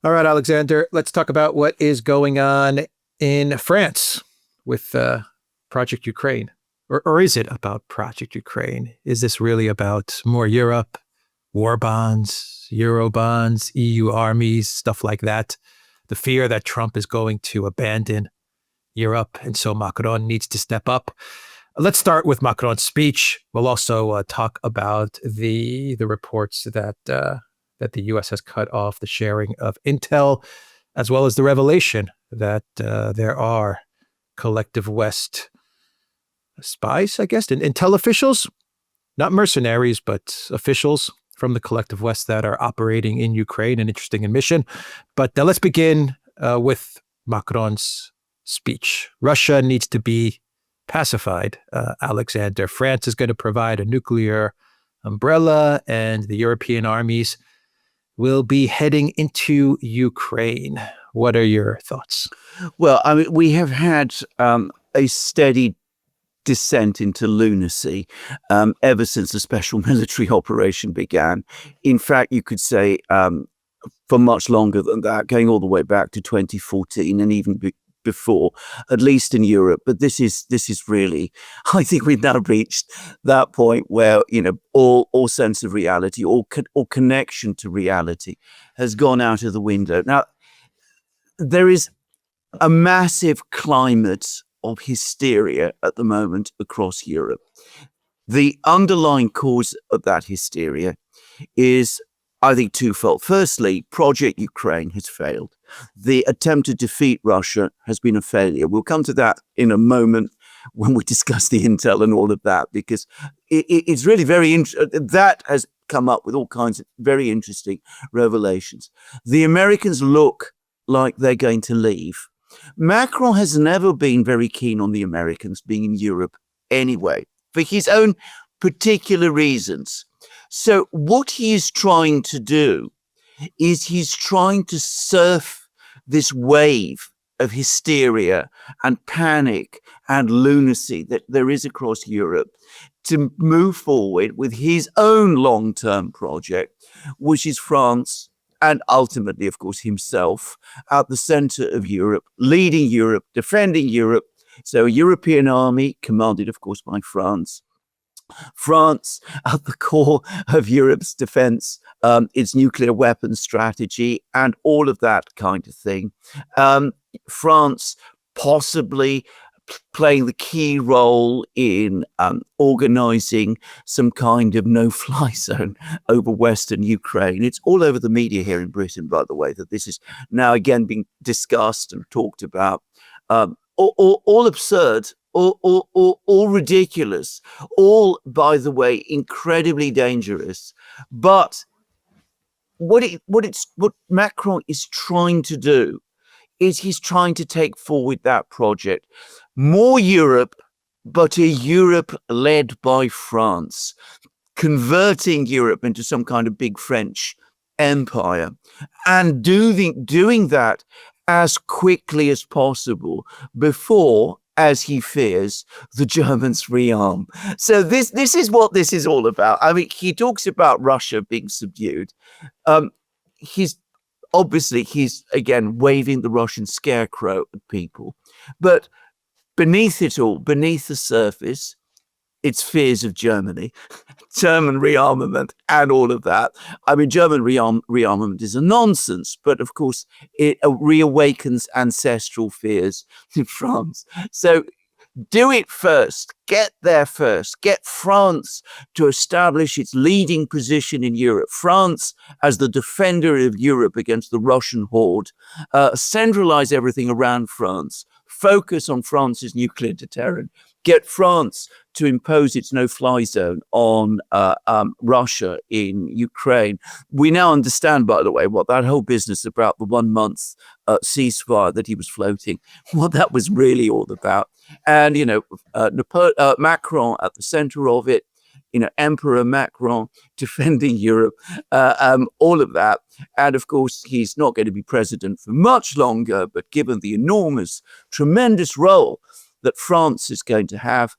All right, Alexander, let's talk about what is going on in France with Project Ukraine. Or is it about Project Ukraine? Is this really about more Europe, war bonds, Euro bonds, EU armies, stuff like that? The fear that Trump is going to abandon Europe, and so Macron needs to step up. Let's start with Macron's speech. We'll also talk about the reports that the U.S. has cut off the sharing of intel, as well as the revelation that there are collective West spies, I guess, and intel officials, not mercenaries, but officials from the collective West that are operating in Ukraine, an interesting mission. But let's begin with Macron's speech. Russia needs to be pacified, Alexander. France is going to provide a nuclear umbrella, and the European armies will be heading into Ukraine. What are your thoughts? Well, I mean, we have had a steady descent into lunacy ever since the special military operation began. In fact, you could say for much longer than that, going all the way back to 2014 and even before, at least in Europe. But this is really, I think we've now reached that point where, you know, all sense of reality, all connection to reality has gone out of the window. Now, there is a massive climate of hysteria at the moment across Europe. The underlying cause of that hysteria is, I think, twofold. Firstly, Project Ukraine has failed. The attempt to defeat Russia has been a failure. We'll come to that in a moment when we discuss the intel and all of that, because it's really very interesting. That has come up with all kinds of very interesting revelations. The Americans look like they're going to leave. Macron has never been very keen on the Americans being in Europe anyway, for his own particular reasons. So what he is trying to do is he's trying to surf this wave of hysteria and panic and lunacy that there is across Europe to move forward with his own long-term project, which is France, and ultimately, of course, himself at the center of Europe, leading Europe, defending Europe. So a European army commanded, of course, by France. France at the core of Europe's defense, its nuclear weapons strategy, and all of that kind of thing. France possibly playing the key role in organizing some kind of no-fly zone over Western Ukraine. It's all over the media here in Britain, by the way, that this is now again being discussed and talked about. All absurd, all ridiculous, all, by the way, incredibly dangerous. But what Macron is trying to do is he's trying to take forward that project. More Europe, but a Europe led by France, converting Europe into some kind of big French empire, and doing that as quickly as possible before, as he fears, the Germans rearm. So this is what this is all about. I mean, he talks about Russia being subdued. Obviously, he's, again, waving the Russian scarecrow at people. But beneath it all, beneath the surface, it's fears of Germany, German rearmament, and all of that. I mean, German rearmament is a nonsense, but of course, it reawakens ancestral fears in France. So do it first, get there first, get France to establish its leading position in Europe. France as the defender of Europe against the Russian horde, centralize everything around France, focus on France's nuclear deterrent, get France to impose its no-fly zone on Russia in Ukraine. We now understand, by the way, what that whole business about the 1 month ceasefire that he was floating, what that was really all about. And, you know, Macron at the center of it, you know, Emperor Macron defending Europe, all of that. And of course, he's not going to be president for much longer, but given the enormous, tremendous role that France is going to have,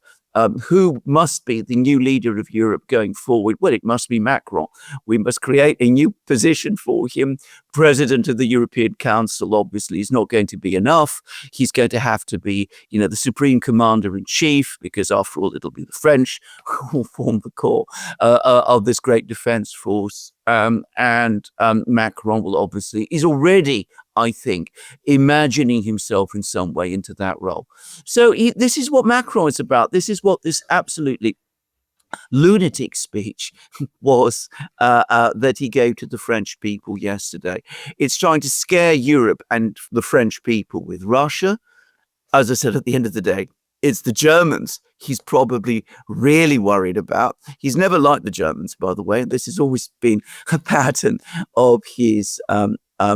who must be the new leader of Europe going forward? Well, it must be Macron. We must create a new position for him. President of the European Council, obviously, is not going to be enough. He's going to have to be, the supreme commander-in-chief, because after all, it'll be the French who will form the core of this great defense force. And Macron will obviously, is already, I think, imagining himself in some way into that role. So this is what Macron is about. This is what this absolutely lunatic speech was that he gave to the French people yesterday. It's trying to scare Europe and the French people with Russia. As I said, at the end of the day, it's the Germans he's probably really worried about. He's never liked the Germans, by the way. This has always been a pattern of his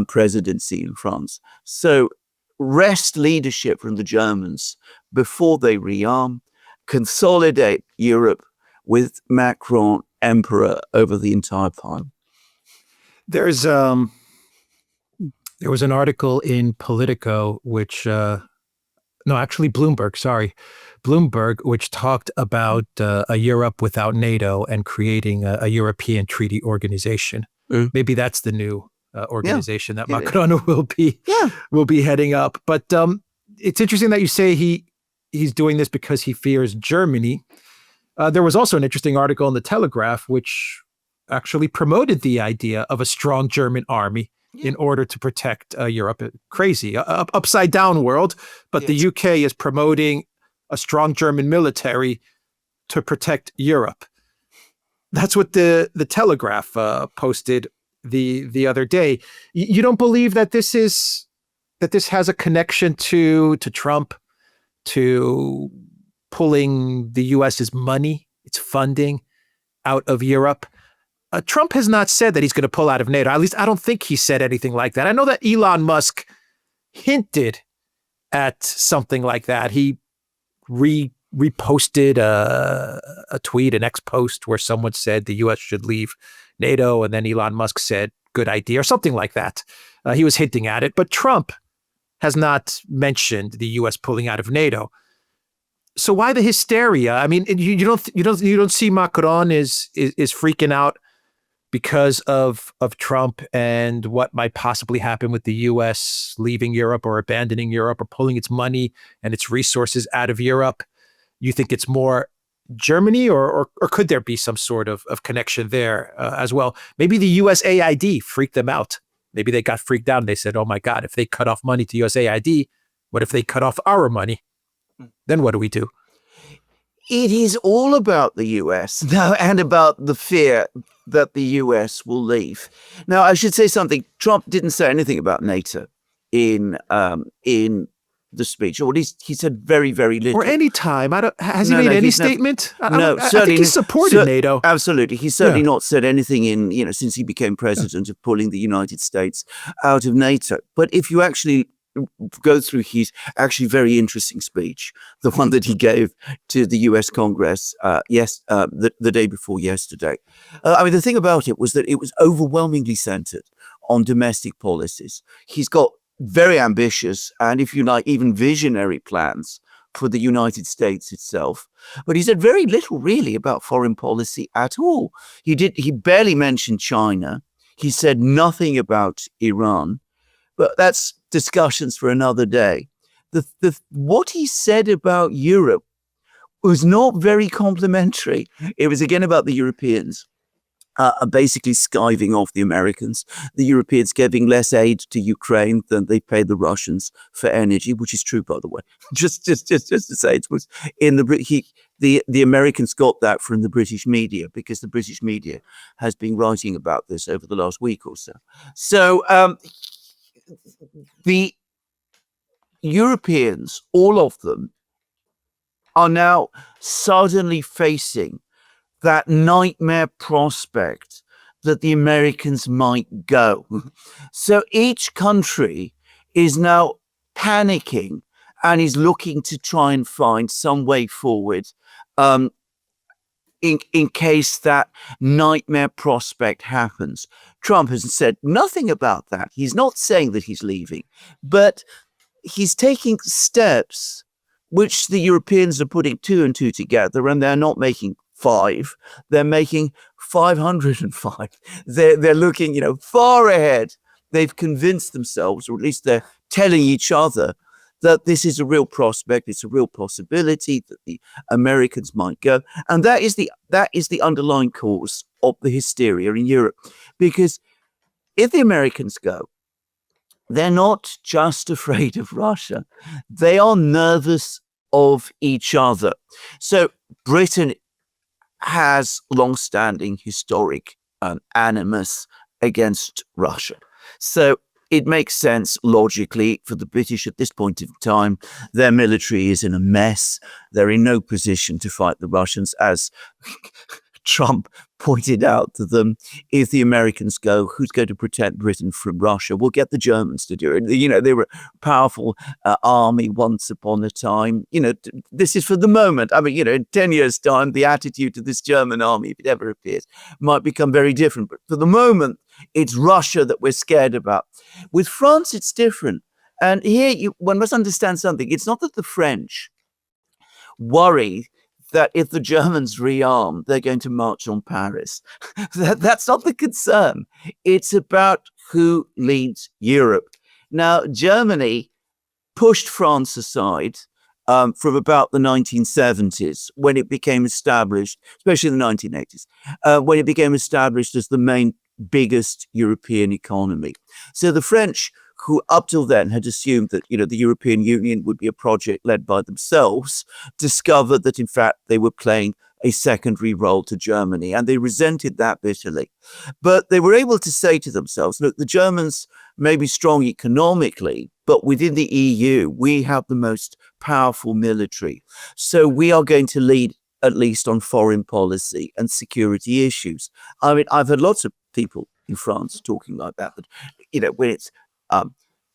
presidency in France. So wrest leadership from the Germans before they rearm, consolidate Europe with Macron emperor over the entire time. There was an article in Politico, which Bloomberg, which talked about a Europe without NATO and creating a European treaty organization. Maybe that's the new organization that Macron will be heading up. But it's interesting that you say he's doing this because he fears Germany. There was also an interesting article in the Telegraph which actually promoted the idea of a strong German army in order to protect Europe. Crazy, upside down world. But the UK is promoting a strong German military to protect Europe. That's what the Telegraph posted the other day. You don't believe that this has a connection to Trump, to pulling the US's money, its funding out of Europe? Trump has not said that he's going to pull out of NATO. At least I don't think he said anything like that. I know that Elon Musk hinted at something like that. He reposted a tweet, an ex-post, where someone said the U.S. should leave NATO, and then Elon Musk said, good idea, or something like that. He was hinting at it, but Trump has not mentioned the U.S. pulling out of NATO. So why the hysteria? I mean, you don't see Macron is freaking out because of Trump and what might possibly happen with the U.S. leaving Europe or abandoning Europe or pulling its money and its resources out of Europe. You think it's more Germany, or could there be some sort of connection there as well? Maybe the USAID freaked them out. Maybe they got freaked out and they said, oh my God, if they cut off money to USAID, what if they cut off our money? Then what do we do? It is all about the US now, and about the fear that the US will leave. Now, I should say something. Trump didn't say anything about NATO in the speech, or at least he said very, very little. Or any time. Has he made any statement? No, I think he supported NATO. Absolutely. He's certainly not said anything since he became president of pulling the United States out of NATO. But if you actually go through his actually very interesting speech, the one that he gave to the US Congress the day before yesterday. The thing about it was that it was overwhelmingly centered on domestic policies. He's got very ambitious and, if you like, even visionary plans for the United States itself. But he said very little really about foreign policy at all. He barely mentioned China. He said nothing about Iran. But that's discussions for another day. What he said about Europe was not very complimentary. It was again about the Europeans basically skiving off the Americans. The Europeans giving less aid to Ukraine than they paid the Russians for energy, which is true, by the way. Just to say, it was in the Americans got that from the British media, because the British media has been writing about this over the last week or so. So the Europeans, all of them, are now suddenly facing that nightmare prospect that the Americans might go. So each country is now panicking and is looking to try and find some way forward in case that nightmare prospect happens. Trump has said nothing about that. He's not saying that he's leaving, but he's taking steps which the Europeans are putting 2 and 2 together, and they're not making 5, they're making 505. They're looking, far ahead. They've convinced themselves, or at least they're telling each other, that this is a real prospect, it's a real possibility that the Americans might go. And that is the underlying cause of the hysteria in Europe. Because if the Americans go, they're not just afraid of Russia, they are nervous of each other. So Britain has long-standing historic animus against Russia. So it makes sense logically for the British at this point in time. Their military is in a mess. They're in no position to fight the Russians, as Trump pointed out to them. If the Americans go, who's going to protect Britain from Russia? We'll get the Germans to do it. They were a powerful army once upon a time. This is for the moment. I mean, in 10 years' time, the attitude to this German army, if it ever appears, might become very different. But for the moment, it's Russia that we're scared about. With France, it's different. And here, one must understand something. It's not that the French worry that if the Germans rearm, they're going to march on Paris. That's not the concern. It's about who leads Europe. Now, Germany pushed France aside from about the 1970s, when it became established, especially in the 1980s, when it became established as the main biggest European economy. So the French, who up till then had assumed that, the European Union would be a project led by themselves, discovered that, in fact, they were playing a secondary role to Germany, and they resented that bitterly. But they were able to say to themselves, look, the Germans may be strong economically, but within the EU, we have the most powerful military. So we are going to lead, at least on foreign policy and security issues. I mean, I've heard lots of people in France talking like that, when it's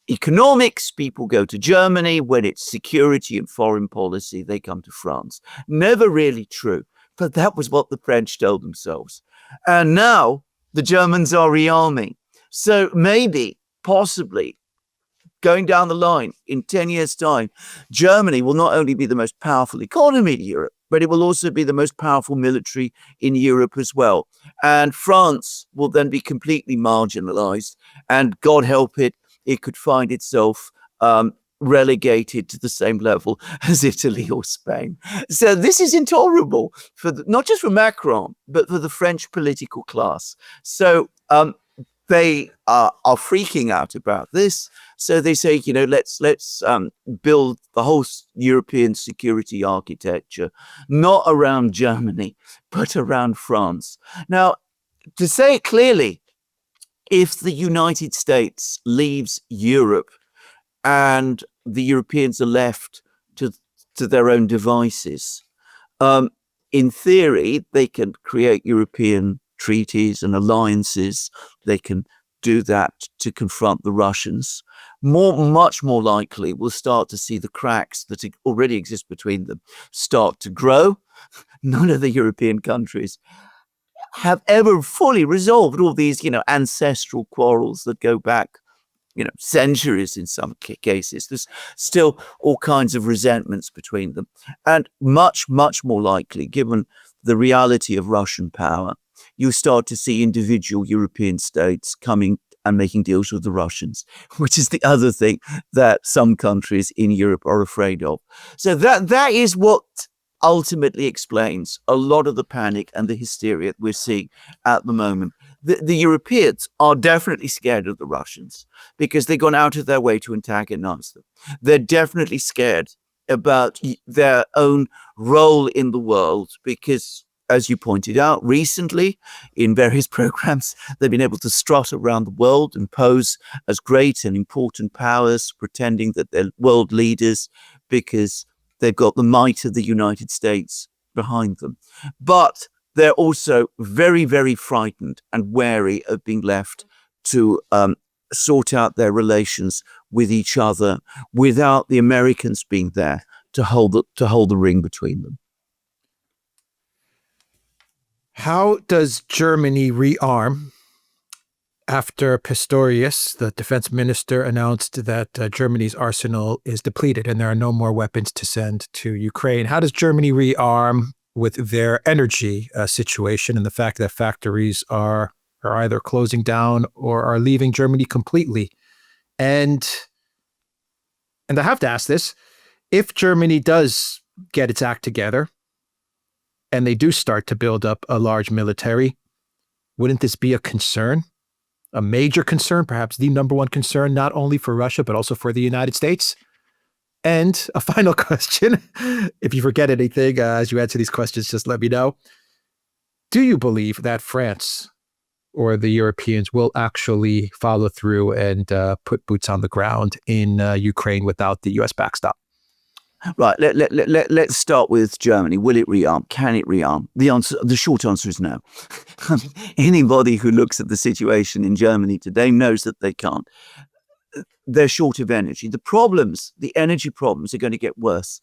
economics, people go to Germany. When it's security and foreign policy, they come to France. Never really true, but that was what the French told themselves. And now the Germans are rearming. So maybe, possibly, going down the line in 10 years' time, Germany will not only be the most powerful economy in Europe, but it will also be the most powerful military in Europe as well. And France will then be completely marginalized. And God help it, it could find itself relegated to the same level as Italy or Spain. So this is intolerable not just for Macron, but for the French political class. So they are freaking out about this. So they say, let's build the whole European security architecture, not around Germany, but around France. Now, to say it clearly, if the United States leaves Europe and the Europeans are left to their own devices, in theory, they can create European treaties and alliances. They can do that to confront the Russians. Much more likely, we'll start to see the cracks that already exist between them start to grow. None of the European countries have ever fully resolved all these, ancestral quarrels that go back, centuries in some cases. There's still all kinds of resentments between them. And much, much more likely, given the reality of Russian power, you start to see individual European states coming and making deals with the Russians, which is the other thing that some countries in Europe are afraid of. So that is what ultimately explains a lot of the panic and the hysteria we're seeing at the moment. The Europeans are definitely scared of the Russians because they've gone out of their way to antagonize them. They're definitely scared about their own role in the world because, as you pointed out recently in various programs, they've been able to strut around the world and pose as great and important powers, pretending that they're world leaders because they've got the might of the United States behind them. But they're also very, very frightened and wary of being left to sort out their relations with each other without the Americans being there to hold the ring between them. How does Germany rearm? after Pistorius, the defense minister, announced that Germany's arsenal is depleted and there are no more weapons to send to Ukraine. How does Germany rearm with their energy situation and the fact that factories are either closing down or are leaving Germany completely? And I have to ask this, if Germany does get its act together and they do start to build up a large military, wouldn't this be a concern? A major concern, perhaps the number one concern, not only for Russia, but also for the United States? And a final question, if you forget anything as you answer these questions, just let me know. Do you believe that France or the Europeans will actually follow through and put boots on the ground in Ukraine without the US backstop? Right. Let's start with Germany. Will it rearm? Can it rearm? The short answer is no. Anybody who looks at the situation in Germany today knows that they can't. They're short of energy. The energy problems are going to get worse.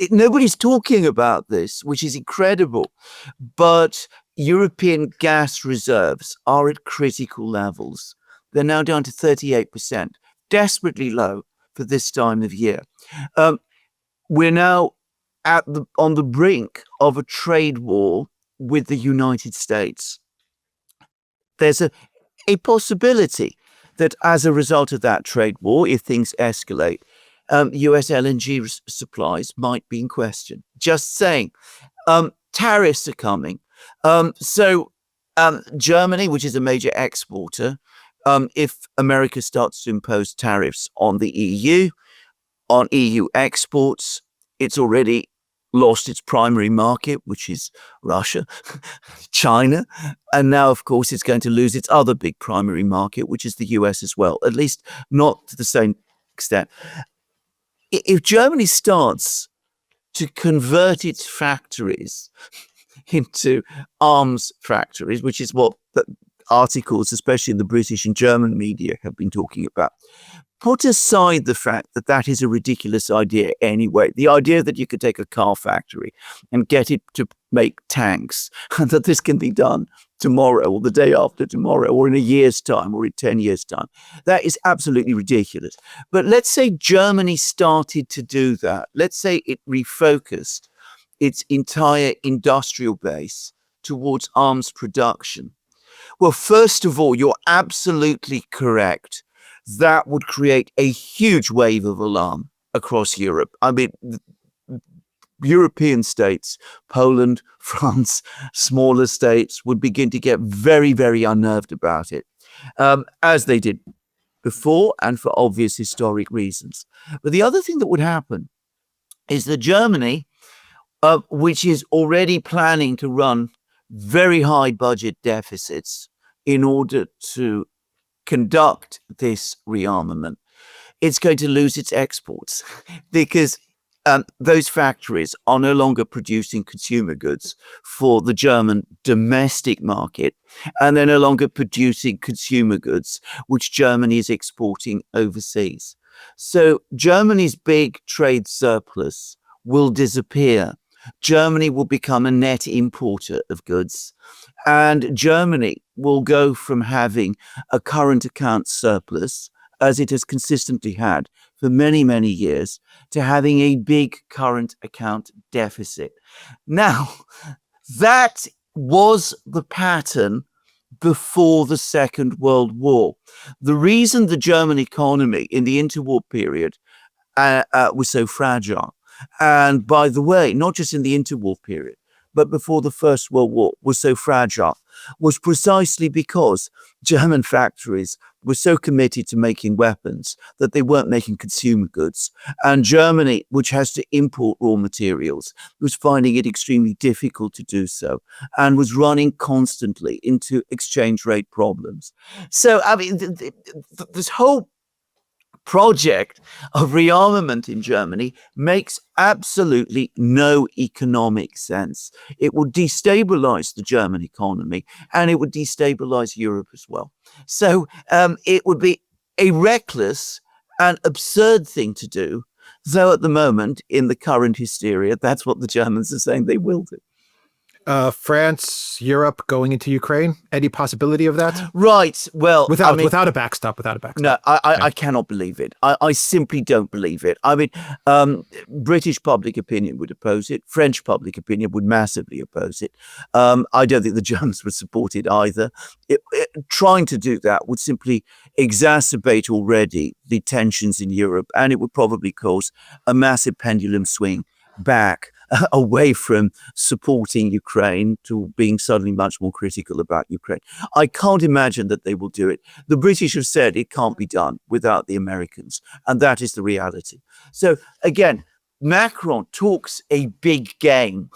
Nobody's talking about this, which is incredible, but European gas reserves are at critical levels. They're now down to 38%, desperately low for this time of year. We're now on the brink of a trade war with the United States. There's a possibility that as a result of that trade war, if things escalate, US LNG supplies might be in question. Just saying. Tariffs are coming. Germany, which is a major exporter, if America starts to impose tariffs on the EU, on EU exports, it's already lost its primary market, which is Russia, China, and now, of course, it's going to lose its other big primary market, which is the US as well, at least not to the same extent. If Germany starts to convert its factories into arms factories, which is what the articles, especially in the British and German media, have been talking about, put aside the fact that that is a ridiculous idea anyway. The idea that you could take a car factory and get it to make tanks, and that this can be done tomorrow or the day after tomorrow or in a year's time or in 10 years' time, that is absolutely ridiculous. But let's say Germany started to do that. Let's say it refocused its entire industrial base towards arms production. Well, first of all, you're absolutely correct. That would create a huge wave of alarm across Europe. I mean, European states, Poland, France, smaller states would begin to get very, very unnerved about it, as they did before and for obvious historic reasons. But the other thing that would happen is that Germany, which is already planning to run very high budget deficits in order to conduct this rearmament, it's going to lose its exports because those factories are no longer producing consumer goods for the German domestic market, and they're no longer producing consumer goods which Germany is exporting overseas. So Germany's big trade surplus will disappear. Germany will become a net importer of goods, and Germany will go from having a current account surplus, as it has consistently had for many, many years, to having a big current account deficit. Now, that was the pattern before the Second World War. The reason the German economy in the interwar period was so fragile, and by the way, not just in the interwar period, but before the First World War was so fragile, was precisely because German factories were so committed to making weapons that they weren't making consumer goods. And Germany, which has to import raw materials, was finding it extremely difficult to do so and was running constantly into exchange rate problems. So, I mean, this whole project of rearmament in Germany makes absolutely no economic sense. It would destabilize the German economy and it would destabilize Europe as well. So it would be a reckless and absurd thing to do, though at the moment, in the current hysteria, that's what the Germans are saying they will do. France, Europe going into Ukraine? Any possibility of that? Right. Well, Without a backstop. No, I cannot believe it. I simply don't believe it. I mean, British public opinion would oppose it. French public opinion would massively oppose it. I don't think the Germans would support it either. Trying to do that would simply exacerbate already the tensions in Europe, and it would probably cause a massive pendulum swing back away from supporting Ukraine to being suddenly much more critical about Ukraine. I can't imagine that they will do it. The British have said it can't be done without the Americans, and that is the reality. So again, Macron talks a big game,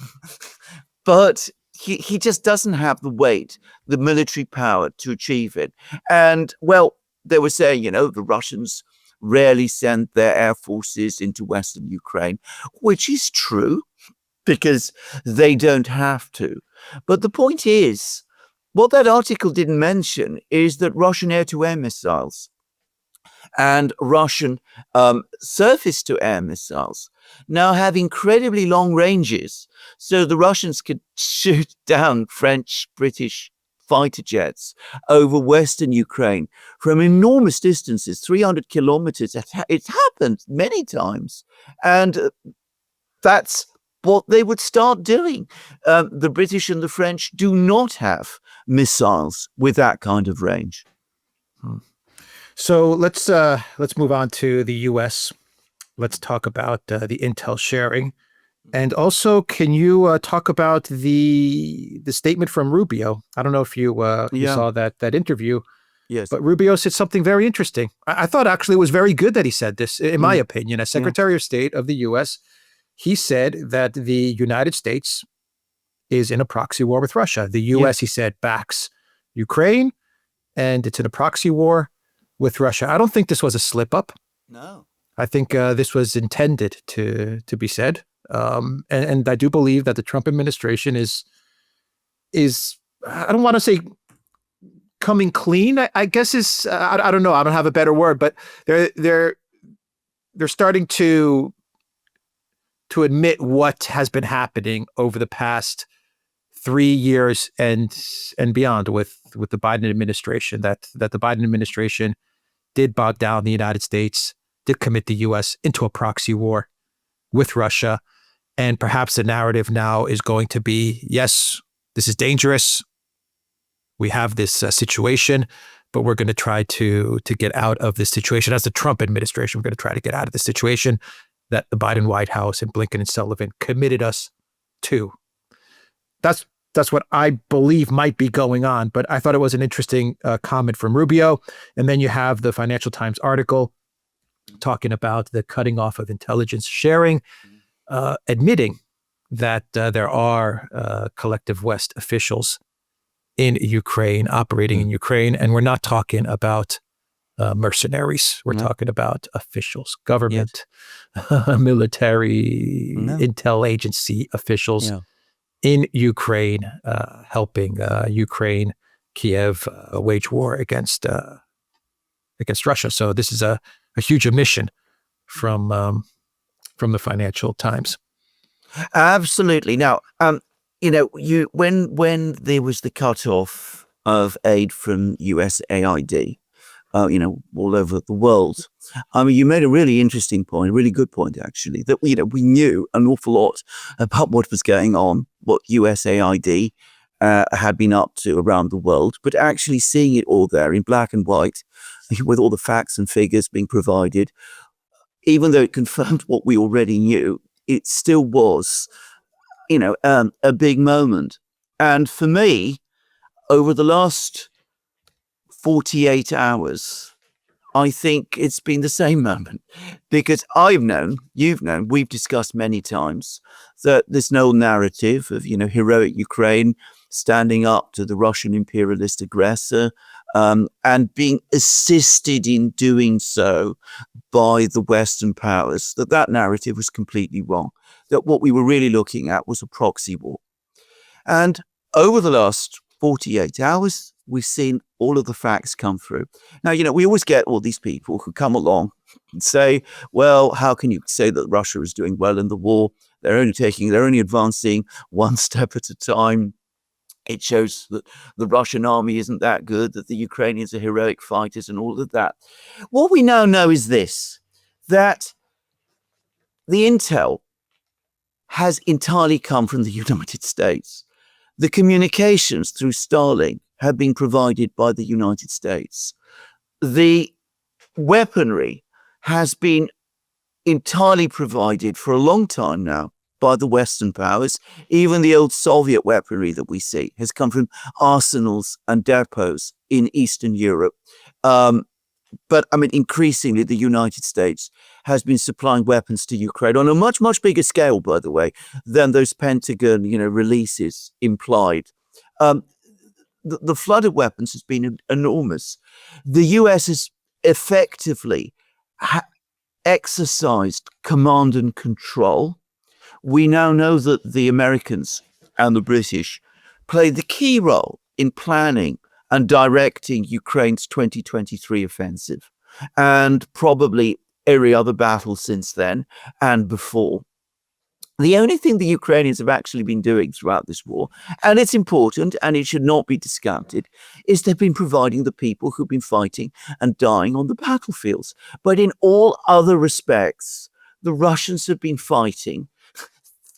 but he just doesn't have the weight, the military power to achieve it. And well, they were saying, the Russians rarely send their air forces into Western Ukraine, which is true, because they don't have to. But the point is, what that article didn't mention is that Russian air-to-air missiles and Russian surface-to-air missiles now have incredibly long ranges. So the Russians could shoot down French, British fighter jets over Western Ukraine from enormous distances, 300 kilometers. It's happened many times. And that's what they would start doing. The British and the French do not have missiles with that kind of range. So let's move on to the U.S. Let's talk about the intel sharing, and also, can you talk about the statement from Rubio? I don't know if you saw that interview. Yes, but Rubio said something very interesting. I thought actually it was very good that he said this. In my opinion, as Secretary of State of the U.S., he said that the United States is in a proxy war with Russia. The U.S., he said, backs Ukraine, and it's in a proxy war with Russia. I don't think this was a slip up. No. I think this was intended to be said. And I do believe that the Trump administration is I don't want to say coming clean. I guess is I don't know. I don't have a better word, but they're starting to admit what has been happening over the past 3 years and beyond with the Biden administration, that the Biden administration did bog down the United States, did commit the U.S. into a proxy war with Russia. And perhaps the narrative now is going to be, yes, this is dangerous. We have this situation, but we're going to try to get out of this situation. As the Trump administration, we're going to try to get out of the situation that the Biden White House and Blinken and Sullivan committed us to. That's what I believe might be going on. But I thought it was an interesting comment from Rubio. And then you have the Financial Times article talking about the cutting off of intelligence sharing, admitting that there are collective West officials in Ukraine, operating in Ukraine. And we're not talking about mercenaries. We're talking about officials, government, military, intel agency officials in Ukraine, helping Ukraine, Kiev, wage war against Russia. So this is a huge omission from the Financial Times. Absolutely. Now, when there was the cutoff of aid from USAID, all over the world. I mean, you made a really interesting point, a really good point, actually, that, we knew an awful lot about what was going on, what USAID had been up to around the world, but actually seeing it all there in black and white, with all the facts and figures being provided, even though it confirmed what we already knew, it still was, a big moment. And for me, over the last 48 hours, I think it's been the same moment, because I've known, you've known, we've discussed many times that there's no narrative of, heroic Ukraine standing up to the Russian imperialist aggressor, and being assisted in doing so by the Western powers, that narrative was completely wrong, that what we were really looking at was a proxy war. And over the last 48 hours, we've seen all of the facts come through. Now, we always get all these people who come along and say, well, how can you say that Russia is doing well in the war? They're only advancing one step at a time. It shows that the Russian army isn't that good, that the Ukrainians are heroic fighters and all of that. What we now know is this, that the intel has entirely come from the United States. The communications through Starlink have been provided by the United States. The weaponry has been entirely provided for a long time now by the Western powers. Even the old Soviet weaponry that we see has come from arsenals and depots in Eastern Europe. But I mean, increasingly, the United States has been supplying weapons to Ukraine on a much, much bigger scale, by the way, than those Pentagon, releases implied. The flood of weapons has been enormous. The US has effectively exercised command and control. We now know that the Americans and the British played the key role in planning and directing Ukraine's 2023 offensive, and probably every other battle since then and before. The only thing the Ukrainians have actually been doing throughout this war, and it's important and it should not be discounted, is they've been providing the people who've been fighting and dying on the battlefields. But in all other respects, the Russians have been fighting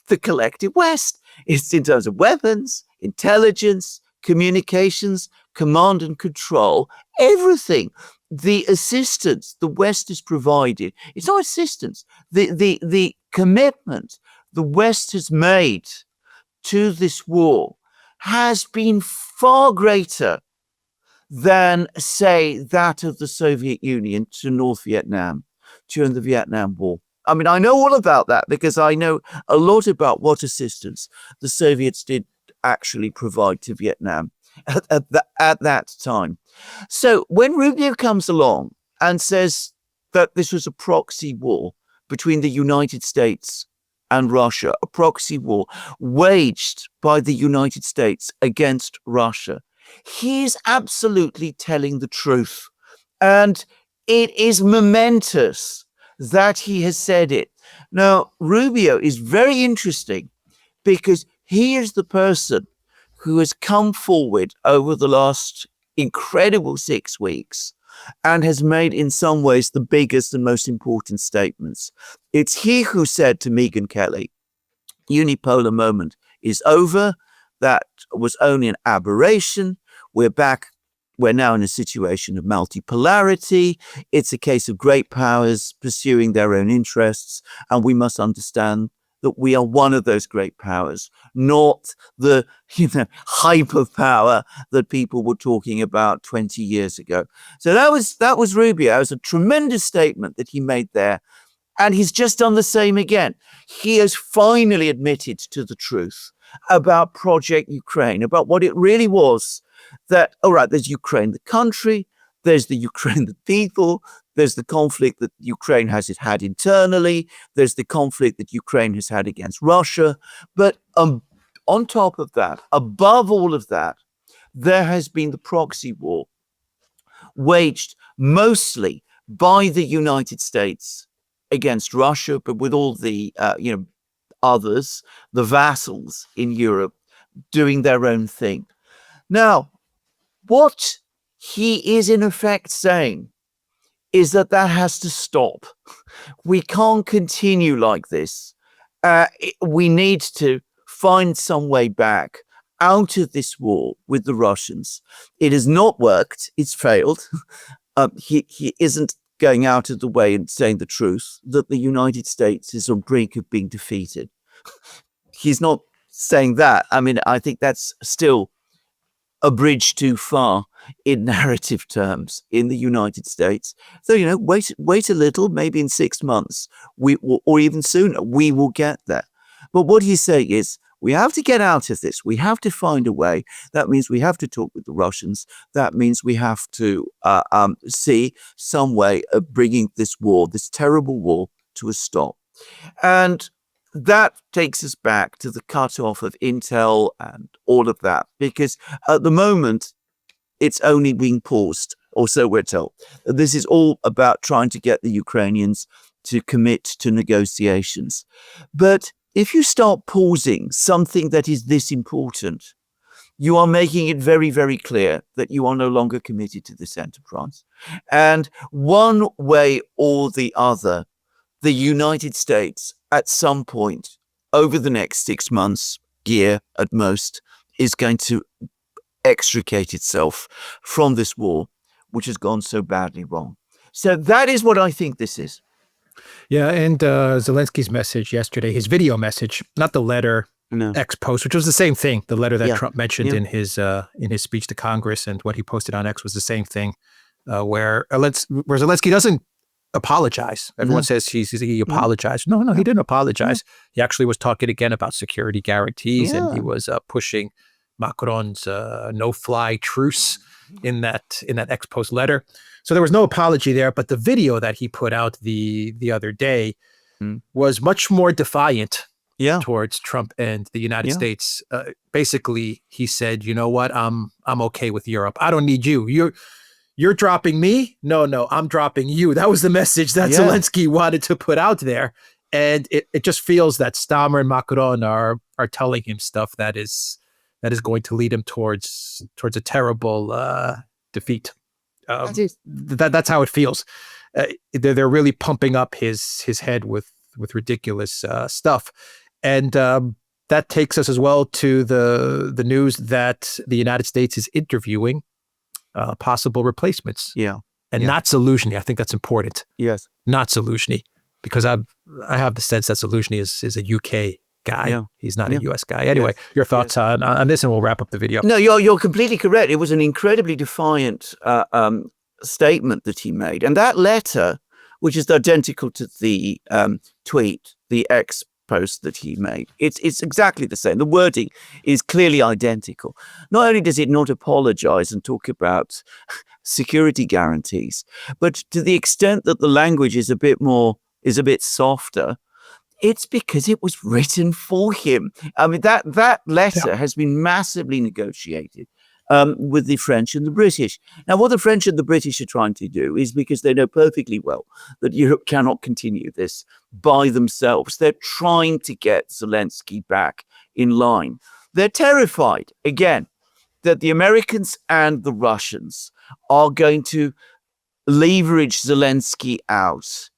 the collective West. It's in terms of weapons, intelligence, communications, command and control, everything. The assistance the West has provided, it's not assistance, the commitment the West has made to this war has been far greater than, say, that of the Soviet Union to North Vietnam during the Vietnam War. I mean, I know all about that because I know a lot about what assistance the Soviets did actually provide to Vietnam at that time. So when Rubio comes along and says that this was a proxy war between the United States and Russia, a proxy war waged by the United States against Russia, he is absolutely telling the truth. And it is momentous that he has said it. Now, Rubio is very interesting because he is the person who has come forward over the last incredible 6 weeks and has made, in some ways, the biggest and most important statements. It's he who said to Megyn Kelly, unipolar moment is over. That was only an aberration. We're now in a situation of multipolarity. It's a case of great powers pursuing their own interests, and we must understand that we are one of those great powers, not the hyperpower that people were talking about 20 years ago. So that was Rubio. It was a tremendous statement that he made there. And he's just done the same again. He has finally admitted to the truth about Project Ukraine, about what it really was. That, all right, there's Ukraine, the country, there's the Ukraine, the people, there's the conflict that Ukraine has had internally, there's the conflict that Ukraine has had against Russia. But on top of that, above all of that, there has been the proxy war waged mostly by the United States against Russia, but with all the others, the vassals in Europe, doing their own thing. Now, what he is in effect saying is that has to stop. We can't continue like this. We need to find some way back out of this war with the Russians. It has not worked. It's failed. He isn't going out of the way and saying the truth that the United States is on brink of being defeated. He's not saying that. I mean, I think that's still a bridge too far in narrative terms in the United States. So, wait a little, maybe in 6 months, or even sooner, we will get there. But what he's saying is, we have to get out of this. We have to find a way. That means we have to talk with the Russians. That means we have to see some way of bringing this war, this terrible war, to a stop. And that takes us back to the cutoff of intel and all of that, because at the moment, it's only being paused, or so we're told. This is all about trying to get the Ukrainians to commit to negotiations. But if you start pausing something that is this important, you are making it very, very clear that you are no longer committed to this enterprise. And one way or the other, the United States, at some point over the next 6 months, year at most, is going to extricate itself from this war, which has gone so badly wrong. So that is what I think this is. Yeah, and Zelensky's message yesterday, his video message, not the letter, No. X post, which was the same thing. The letter that Yeah. Trump mentioned Yeah. in his speech to Congress, and what he posted on X was the same thing, where Zelensky doesn't apologize. Everyone says he apologized. No, he didn't apologize. He actually was talking again about security guarantees, and he was pushing Macron's no-fly truce in that X post letter. So there was no apology there, but the video that he put out the other day was much more defiant towards Trump and the United States. Basically, he said, "You know what? I'm okay with Europe. I don't need you. You're dropping me? No, I'm dropping you." That was the message that Zelensky wanted to put out there. And it just feels that Stammer and Macron are telling him stuff that is going to lead him towards a terrible defeat. That's how it feels. They're really pumping up his head with ridiculous stuff. And that takes us as well to the news that the United States is interviewing possible replacements. And not Zelensky. I think that's important. Yes. Not Zelensky, because I have the sense that Zelensky is a UK guy. He's not a US guy. Anyway, your thoughts on this, and we'll wrap up the video. No, you're completely correct. It was an incredibly defiant statement that he made. And that letter, which is identical to the tweet, the X post that he made, it's exactly the same. The wording is clearly identical. Not only does it not apologize and talk about security guarantees, but to the extent that the language is a bit softer, it's because it was written for him. I mean, that letter has been massively negotiated with the French and the British. Now, what the French and the British are trying to do is, because they know perfectly well that Europe cannot continue this by themselves, they're trying to get Zelensky back in line. They're terrified, again, that the Americans and the Russians are going to leverage Zelensky out,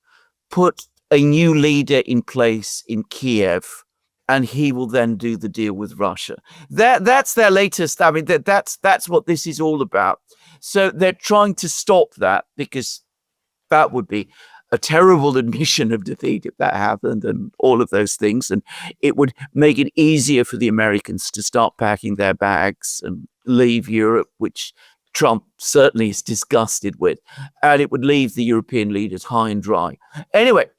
put a new leader in place in Kiev, and he will then do the deal with Russia. That's their latest. I mean, that's what this is all about. So they're trying to stop that, because that would be a terrible admission of defeat if that happened, and all of those things. And it would make it easier for the Americans to start packing their bags and leave Europe, which Trump certainly is disgusted with. And it would leave the European leaders high and dry. Anyway,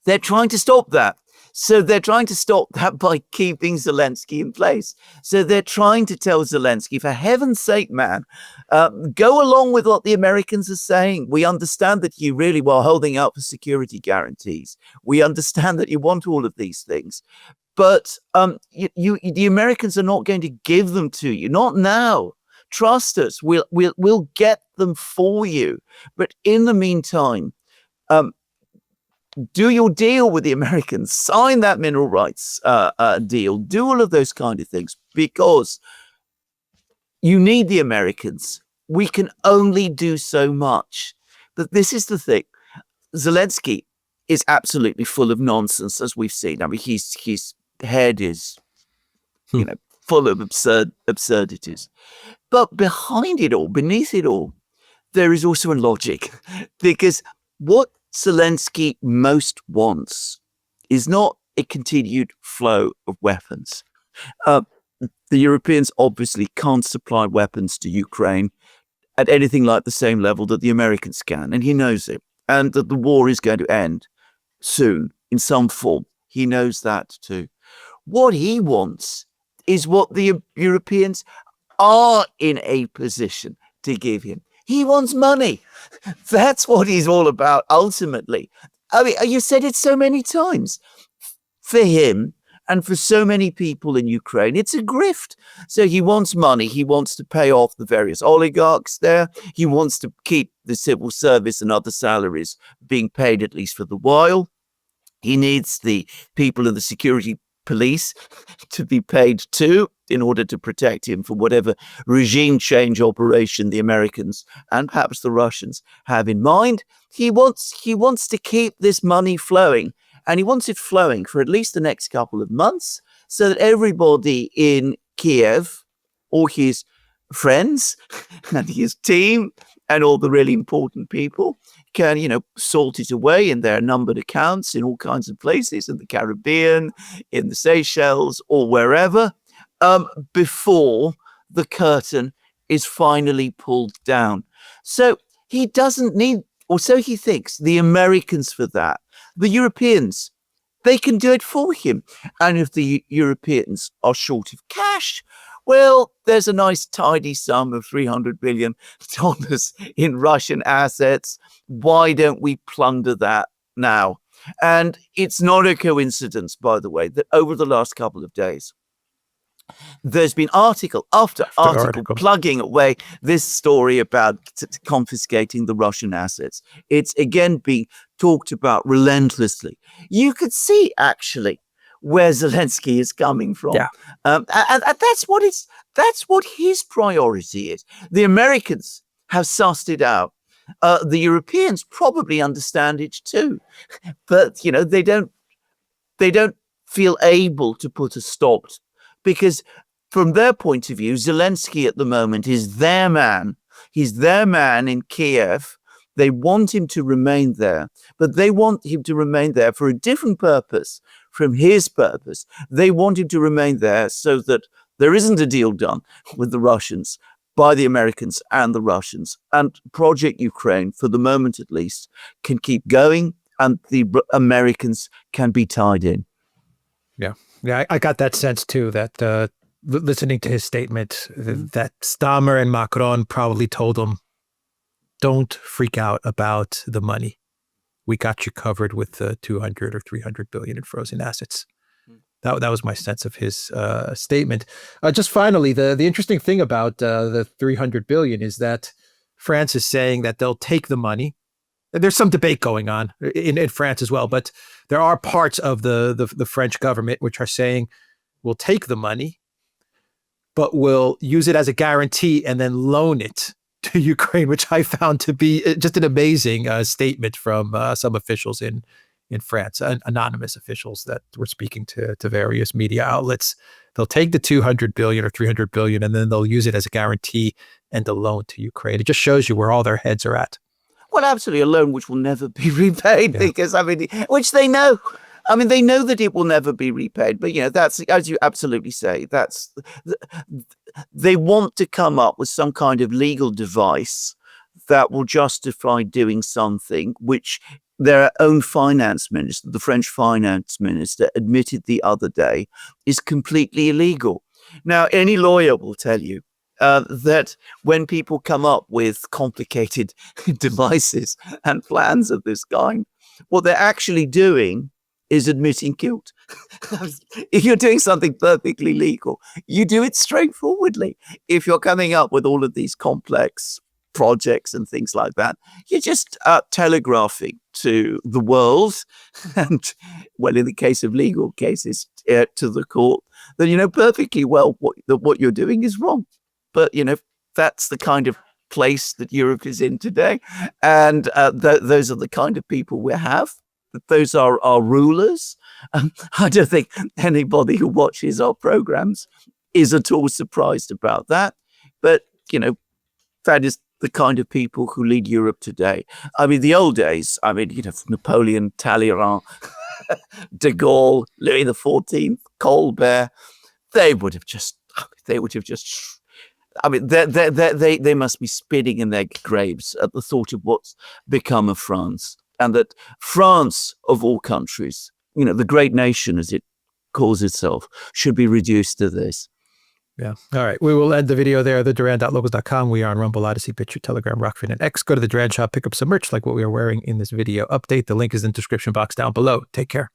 they're trying to stop that. So they're trying to stop that by keeping Zelensky in place. So they're trying to tell Zelensky, for heaven's sake, man, go along with what the Americans are saying. We understand that you really were holding out for security guarantees. We understand that you want all of these things. But the Americans are not going to give them to you. Not now. Trust us. We'll get them for you. But in the meantime, do your deal with the Americans, sign that mineral rights deal, do all of those kind of things, because you need the Americans. We can only do so much. But this is the thing. Zelensky is absolutely full of nonsense, as we've seen. I mean, his head is, full of absurdities. But behind it all, beneath it all, there is also a logic, because what Zelensky most wants is not a continued flow of weapons. The Europeans obviously can't supply weapons to Ukraine at anything like the same level that the Americans can, and he knows it, and that the war is going to end soon in some form. He knows that too. What he wants is what the Europeans are in a position to give him. He wants money. That's what he's all about, ultimately. I mean, you said it so many times. For him and for so many people in Ukraine, it's a grift. So he wants money. He wants to pay off the various oligarchs there. He wants to keep the civil service and other salaries being paid, at least for the while. He needs the people of the security police to be paid too in order to protect him from whatever regime change operation the Americans and perhaps the Russians have in mind. He wants to keep this money flowing, and he wants it flowing for at least the next couple of months so that everybody in Kiev, all his friends and his team and all the really important people can, salt it away in their numbered accounts in all kinds of places, in the Caribbean, in the Seychelles, or wherever, before the curtain is finally pulled down. So he doesn't need, or so he thinks, the Americans for that. The Europeans, they can do it for him. And if the Europeans are short of cash, well, there's a nice tidy sum of $300 billion in Russian assets. Why don't we plunder that now? And it's not a coincidence, by the way, that over the last couple of days, there's been article after article plugging away this story about confiscating the Russian assets. It's again being talked about relentlessly. You could see actually where Zelensky is coming from. Yeah. And that's what his priority is. The Americans have sussed it out. The Europeans probably understand it too, but they don't feel able to put a stop, because from their point of view, Zelensky at the moment is their man. He's their man in Kiev. They want him to remain there, but they want him to remain there for a different purpose from his purpose. They want him to remain there so that there isn't a deal done with the Russians by the Americans and the Russians. And Project Ukraine, for the moment at least, can keep going and the Americans can be tied in. Yeah. Yeah, I got that sense too, that listening to his statement, that Stammer and Macron probably told him, don't freak out about the money. We got you covered with the 200 or 300 billion in frozen assets. That was my sense of his statement. Just finally, the interesting thing about the 300 billion is that France is saying that they'll take the money. There's some debate going on in France as well, but there are parts of the French government which are saying we'll take the money, but we'll use it as a guarantee and then loan it to Ukraine, which I found to be just an amazing statement from some officials in France, anonymous officials that were speaking to various media outlets. They'll take the 200 billion or 300 billion and then they'll use it as a guarantee and a loan to Ukraine. It just shows you where all their heads are at. Well, absolutely, a loan which will never be repaid, because, which they know. They know that it will never be repaid, but, that's, as you absolutely say, they want to come up with some kind of legal device that will justify doing something which their own finance minister, the French finance minister, admitted the other day is completely illegal. Now, any lawyer will tell you that when people come up with complicated devices and plans of this kind, what they're actually doing is admitting guilt. If you're doing something perfectly legal, you do it straightforwardly. If you're coming up with all of these complex projects and things like that, you're just telegraphing to the world and, well, in the case of legal cases, to the court, that you know perfectly well what you're doing is wrong. But, that's the kind of place that Europe is in today. And those are the kind of people we have. Those are our rulers. I don't think anybody who watches our programs is at all surprised about that. But, that is the kind of people who lead Europe today. The old days, Napoleon, Talleyrand, de Gaulle, Louis XIV, Colbert, they would have just, they must be spitting in their graves at the thought of what's become of France. And that France, of all countries, the great nation as it calls itself, should be reduced to this. Yeah. All right. We will end the video there. TheDuran.locals.com. We are on Rumble, Odyssey, Picture, Telegram, Rockfin, and X. Go to the Duran shop, pick up some merch like what we are wearing in this video update. The link is in the description box down below. Take care.